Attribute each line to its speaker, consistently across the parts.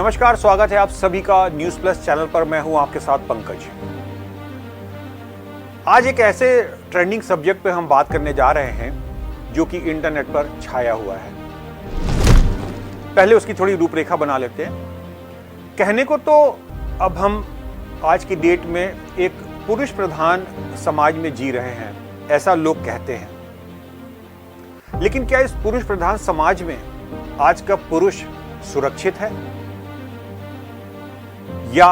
Speaker 1: नमस्कार, स्वागत है आप सभी का न्यूज प्लस चैनल पर। मैं हूं आपके साथ पंकज। आज एक ऐसे ट्रेंडिंग सब्जेक्ट पे हम बात करने जा रहे हैं जो कि इंटरनेट पर छाया हुआ है। पहले उसकी थोड़ी रूपरेखा बना लेते हैं। कहने को तो अब हम आज की डेट में एक पुरुष प्रधान समाज में जी रहे हैं, ऐसा लोग कहते हैं। लेकिन क्या इस पुरुष प्रधान समाज में आज का पुरुष सुरक्षित है, या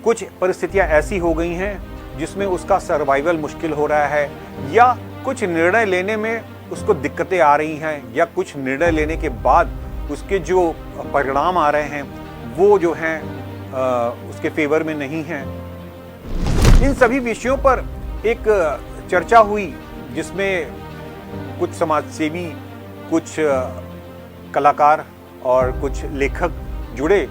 Speaker 1: कुछ परिस्थितियां ऐसी हो गई हैं जिसमें उसका सर्वाइवल मुश्किल हो रहा है, या कुछ निर्णय लेने में उसको दिक्कतें आ रही हैं, या कुछ निर्णय लेने के बाद उसके जो परिणाम आ रहे हैं वो जो हैं उसके फेवर में नहीं हैं। इन सभी विषयों पर एक चर्चा हुई जिसमें कुछ समाजसेवी, कुछ कलाकार और कुछ लेखक जुड़े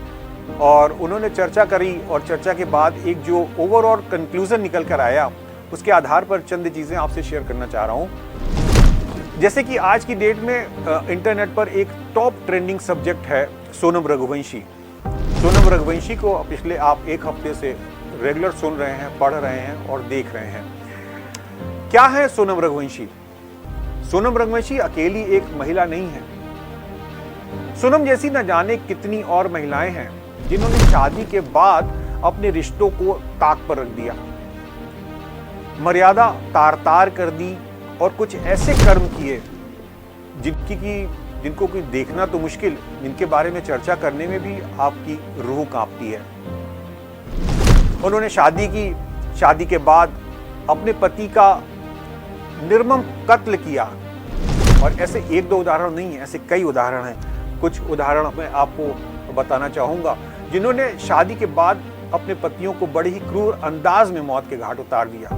Speaker 1: और उन्होंने चर्चा करी, और चर्चा के बाद एक जो ओवरऑल कंक्लूजन निकल कर आया उसके आधार पर चंद चीज़ें आपसे शेयर करना चाह रहा हूं। जैसे कि आज की डेट में इंटरनेट पर एक टॉप ट्रेंडिंग सब्जेक्ट है सोनम रघुवंशी। सोनम रघुवंशी को पिछले आप एक हफ्ते से रेगुलर सुन रहे हैं, पढ़ रहे हैं और देख रहे हैं। क्या है सोनम रघुवंशी? सोनम रघुवंशी अकेली एक महिला नहीं है। सोनम जैसी न जाने कितनी और महिलाएं हैं जिन्होंने शादी के बाद अपने रिश्तों को ताक पर रख दिया, मर्यादा तार तार कर दी और कुछ ऐसे कर्म किए जिनको कोई देखना तो मुश्किल, जिनके बारे में चर्चा करने में भी आपकी रूह कांपती है। उन्होंने शादी की, शादी के बाद अपने पति का निर्मम कत्ल किया। और ऐसे एक दो उदाहरण नहीं है, ऐसे कई उदाहरण हैं। कुछ उदाहरण मैं आपको बताना चाहूंगा जिन्होंने शादी के बाद अपने पतियों को बड़े ही क्रूर अंदाज में मौत के घाट उतार दिया।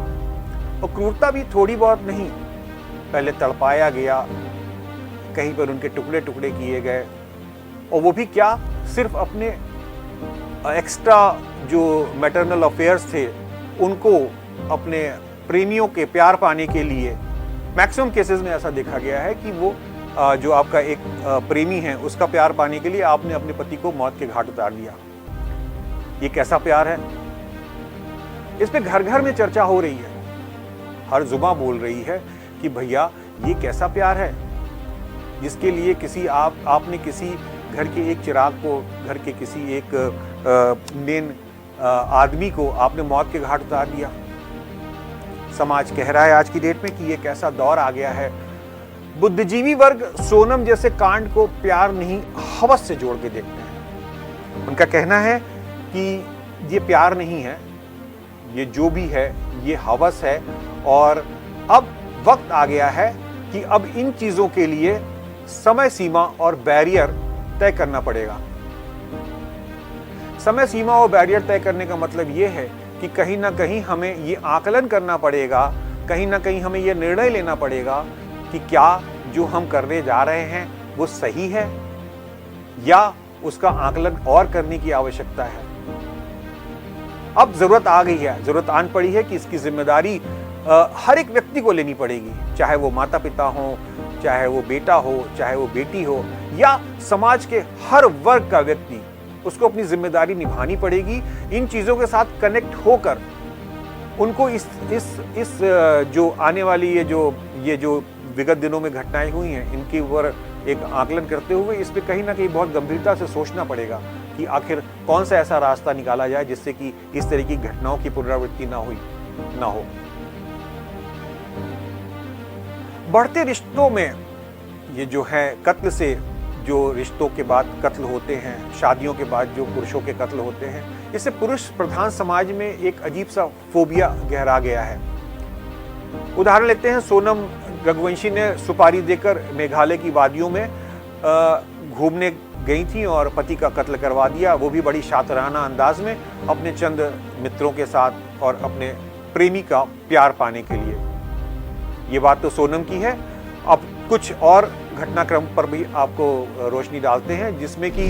Speaker 1: और क्रूरता भी थोड़ी बहुत नहीं, पहले तड़पाया गया, कहीं पर उनके टुकड़े टुकड़े किए गए, और वो भी क्या, सिर्फ अपने एक्स्ट्रा जो मैटरनल अफेयर्स थे उनको अपने प्रेमियों के प्यार पाने के लिए। मैक्सिमम केसेस में ऐसा देखा गया है कि वो जो आपका एक प्रेमी है उसका प्यार पाने के लिए आपने अपने पति को मौत के घाट उतार दिया। ये कैसा प्यार है? इस पे घर घर में चर्चा हो रही है, हर जुबान बोल रही है कि भैया ये कैसा प्यार है जिसके लिए आपने किसी घर के एक चिराग को, घर के किसी एक मेन आदमी को आपने मौत के घाट उतार दिया। समाज कह रहा है आज की डेट में कि ये कैसा दौर आ गया है। बुद्धिजीवी वर्ग सोनम जैसे कांड को प्यार नहीं, हवस से जोड़ के देखते हैं। उनका कहना है कि ये प्यार नहीं है, ये जो भी है ये हवस है, और अब वक्त आ गया है कि अब इन चीजों के लिए समय सीमा और बैरियर तय करना पड़ेगा। समय सीमा और बैरियर तय करने का मतलब ये है कि कहीं ना कहीं हमें ये आकलन करना पड़ेगा, कहीं ना कहीं हमें ये निर्णय लेना पड़ेगा कि क्या जो हम करने जा रहे हैं वो सही है, या उसका आकलन और करने की आवश्यकता है। अब जरूरत आ गई है, जरूरत आन पड़ी है कि इसकी जिम्मेदारी हर एक व्यक्ति को लेनी पड़ेगी, चाहे वो माता पिता हो, चाहे वो बेटा हो, चाहे वो बेटी हो, या समाज के हर वर्ग का व्यक्ति, उसको अपनी जिम्मेदारी निभानी पड़ेगी। इन चीजों के साथ कनेक्ट होकर उनको इस जो आने वाली ये जो विगत दिनों में घटनाएं हुई हैं इनके ऊपर एक आकलन करते हुए इस पे कहीं ना कहीं बहुत गंभीरता से सोचना पड़ेगा कि आखिर कौन सा ऐसा रास्ता निकाला जाए जिससे कि इस तरह की घटनाओं की पुनरावृत्ति ना हो। बढ़ते रिश्तों में ये जो है कत्ल से, जो रिश्तों के बाद कत्ल होते हैं, शादियों के बाद जो पुरुषों के कत्ल होते हैं, इससे पुरुष प्रधान समाज में एक अजीब सा फोबिया गहरा गया है। उदाहरण लेते हैं, सोनम रघुवंशी ने सुपारी देकर मेघालय की वादियों में घूमने गई थी और पति का कत्ल करवा दिया, वो भी बड़ी शातिराना अंदाज में अपने चंद मित्रों के साथ और अपने प्रेमी का प्यार पाने के लिए। ये बात तो सोनम की है। अब कुछ और घटनाक्रम पर भी आपको रोशनी डालते हैं जिसमें कि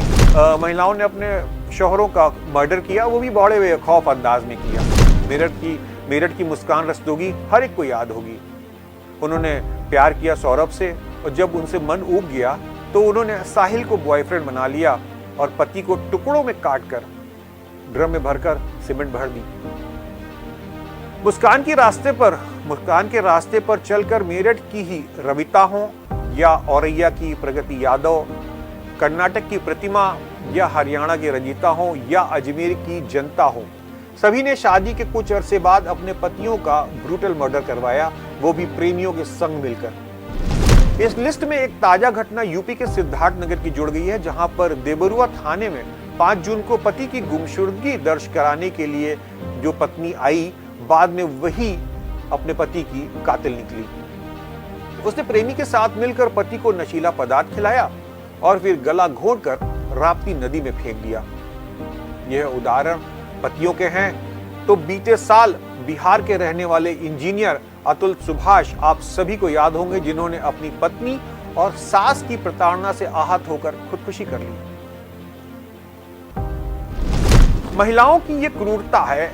Speaker 1: महिलाओं ने अपने शौहरों का मर्डर किया, वो भी बड़े बेखौफ अंदाज में किया। मेरठ की मुस्कान रस्तोगी हर एक को याद होगी। उन्होंने प्यार किया सौरभ से, और जब उनसे मन ऊब गया तो उन्होंने साहिल को बॉयफ्रेंड बना लिया और पति को टुकड़ों में काटकर ड्रम में भरकर सीमेंट भर दी। मुस्कान के रास्ते पर चलकर मेरठ की ही रविता हो या औरैया की प्रगति यादव, कर्नाटक की प्रतिमा या हरियाणा की रंजीता हो या अजमेर की जनता हो, सभी ने शादी के कुछ अरसे बाद अपने पतियों का ब्रूटल मर्डर करवाया, वो भी प्रेमियों के संग मिलकर। इस लिस्ट में एक ताजा घटना यूपी के सिद्धार्थनगर की जुड़ गई है, जहां पर देबरुआ थाने में 5 जून को पति की गुमशुदगी दर्ज कराने के लिए जो पत्नी आई, बाद में वही अपने पति की कातिल निकली। उसने प्रेमी के साथ मिलकर पति को नशीला पदार्थ खिलाया और फिर गला घोंटकर राप्ती नदी में फेंक दिया। यह उदाहरण पतियों के हैं तो बीते साल बिहार के रहने वाले इंजीनियर अतुल सुभाष आप सभी को याद होंगे, जिन्होंने अपनी पत्नी और सास की प्रताड़ना से आहत होकर खुदकुशी कर ली। महिलाओं की यह क्रूरता है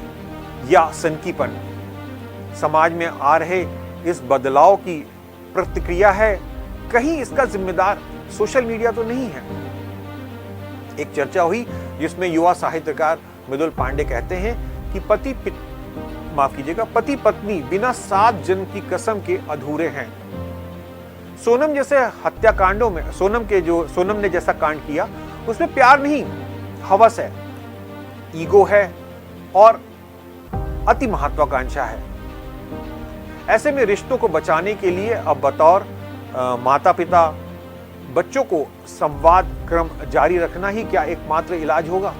Speaker 1: या सनकीपन समाज में आ रहे इस बदलाव की प्रतिक्रिया है? कहीं इसका जिम्मेदार सोशल मीडिया तो नहीं है? एक चर्चा हुई जिसमें युवा साहित्यकार मृदुल पांडे कहते हैं कि पति पत्नी बिना 7 जन्म की कसम के अधूरे हैं। सोनम जैसे हत्याकांडों में सोनम ने जैसा कांड किया, उसमें प्यार नहीं, हवस है, ईगो है और अति महत्वाकांक्षा है। ऐसे में रिश्तों को बचाने के लिए अब बतौर माता पिता बच्चों को संवाद क्रम जारी रखना ही क्या एकमात्र इलाज होगा?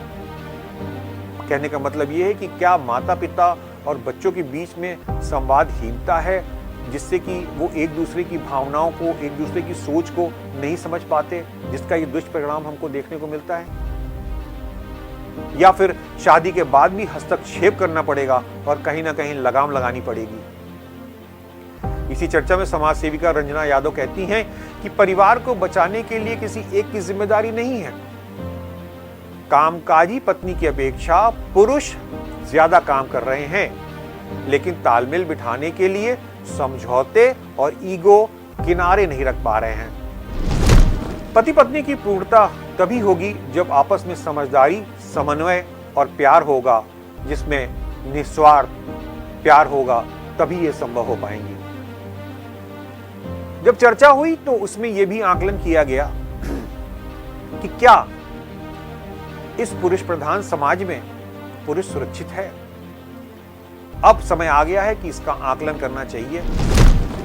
Speaker 1: कहने का मतलब यह है कि क्या माता पिता और बच्चों के बीच में संवादहीनता है, जिससे कि वो एक दूसरे की भावनाओं को, एक दूसरे की सोच को नहीं समझ पाते, जिसका ये दुष्परिणाम हमको देखने को मिलता है? या फिर शादी के बाद भी हस्तक्षेप करना पड़ेगा और कहीं ना कहीं लगाम लगानी पड़ेगी? इसी चर्चा में समाज सेविका रंजना यादव कहती हैं कि परिवार को बचाने के लिए किसी एक की जिम्मेदारी नहीं है। कामकाजी पत्नी की अपेक्षा पुरुष ज्यादा काम कर रहे हैं, लेकिन तालमेल बिठाने के लिए समझौते और ईगो किनारे नहीं रख पा रहे हैं। पति पत्नी की पूर्णता तभी होगी जब आपस में समझदारी, समन्वय और प्यार होगा, जिसमें निस्वार्थ प्यार होगा, तभी ये संभव हो पाएंगी। जब चर्चा हुई तो उसमें यह भी आकलन किया गया कि क्या इस पुरुष प्रधान समाज में पुरुष सुरक्षित है? अब समय आ गया है कि इसका आकलन करना चाहिए।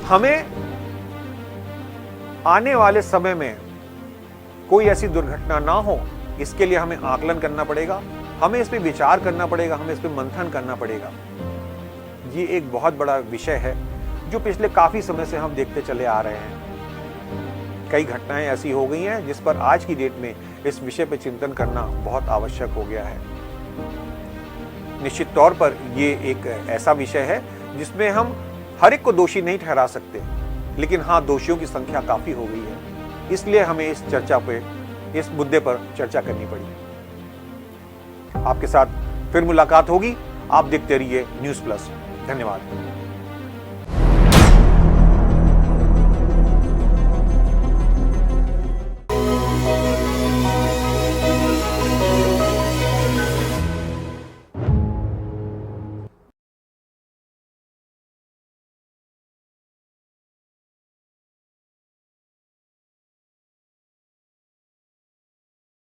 Speaker 1: हमें आने वाले समय में कोई ऐसी दुर्घटना ना हो, इसके लिए हमें आकलन करना पड़ेगा, हमें इस पे विचार करना पड़ेगा, हमें इस पे मंथन करना पड़ेगा। ये एक बहुत बड़ा विषय है जो पिछले काफी समय से हम देखते चले आ रहे हैं। कई घटनाएं ऐसी हो गई हैं जिस पर आज की डेट में इस विषय पर चिंतन करना बहुत आवश्यक हो गया है। निश्चित तौर पर ये एक ऐसा विषय है जिसमें हम हर एक को दोषी नहीं ठहरा सकते, लेकिन हाँ, दोषियों की संख्या काफी हो गई है, इसलिए हमें इस मुद्दे पर चर्चा करनी पड़ी। आपके साथ फिर मुलाकात होगी। आप देखते रहिए न्यूज़ प्लस। धन्यवाद।